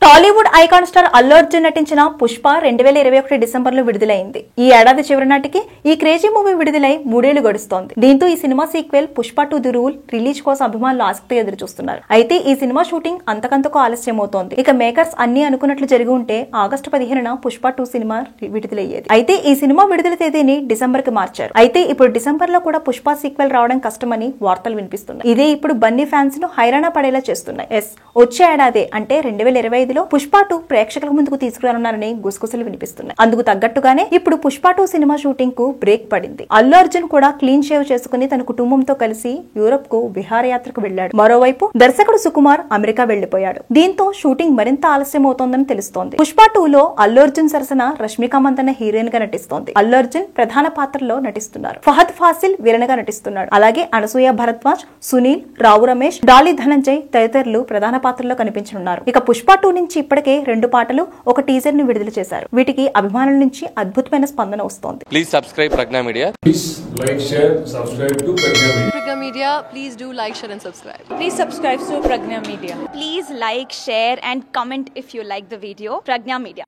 Tollywood icon star Allu Arjun నటించిన Pushpa 2021 December లో విడుదలైంది. ఈ ఏడాది చివరి నాటికి ఈ క్రేజీ మూవీ విడుదలై 3 ఏళ్లు గడుస్తోంది. దీంతో ఈ cinema sequel Pushpa 2 the rule release కోసం అభిమానులు ఆసక్తిగా ఎదురు చూస్తున్నారు. అయితే ఈ సినిమా షూటింగ్ అంతకంతకు ఆలస్యమవుతోంది. ఇక మేకర్స్ అన్ని అనుకున్నట్లు జరిగి ఉంటే ఆగస్టు 15న పుష్ప 2 సినిమా విడుదలయ్యేది. అయితే ఈ సినిమా విడుదల తేదీని డిసెంబర్ కి మార్చారు. అయితే ఇప్పుడు డిసెంబర్ లో కూడా పుష్ప సీక్వెల్ రావడం కష్టమని వార్తలు వినిపిస్తున్నాయి. ఇదే ఇప్పుడు బన్నీ ఫ్యాన్స్ ను హైరాణ పడేలా చేస్తున్నాయి. వచ్చే ఏడాది అంటే 2025లో పుష్ప 2 ప్రేక్షకుల ముందుకు తీసుకురానున్నారని గుసగుసలు వినిపిస్తున్నాయి. అందుకు తగ్గట్టుగానే ఇప్పుడు పుష్ప 2 సినిమా షూటింగ్ కు బ్రేక్ పడింది. అల్లు అర్జున్ కూడా క్లీన్ షేవ్ చేసుకుని తన కుటుంబంతో కలిసి యూరోప్ కు విహారయాత్రకు వెళ్లాడు. మరోవైపు దర్శకుడు సుకుమార్ అమెరికా వెళ్లిపోయాడు. దీంతో షూటింగ్ మరింత ఆలస్యం అవుతోందని తెలుస్తోంది. పుష్ప 2లో అల్లు అర్జున్ సరసన రష్మిక మందన్న హీరోయిన్ గా నటిస్తోంది. అల్లు అర్జున్ ప్రధాన పాత్రలో నటిస్తున్నారు. ఫహద్ ఫాసిల్ విలన్ గా నటిస్తున్నాడు. అలాగే అనసూయ భరద్వాజ్, సునీల్, రావు రమేష్, డాలీ ధనంజయ్ తదితరులు ప్రధాన పాత్రల్లో కనిపించనున్నారు. ఇక పుష్ప 2 నుంచి ఇప్పటికే 2 పాటలు, ఒక టీజర్ ని విడుదల చేశారు. వీటికి అభిమానుల నుంచి అద్భుతమైన స్పందన వస్తోంది. Please subscribe Pragna Media. Please like, share, subscribe to Pragna Media. Pragna Media, please do like, share and subscribe. Please subscribe to Pragna Media. Please like, share and comment if you like the video. Pragna Media.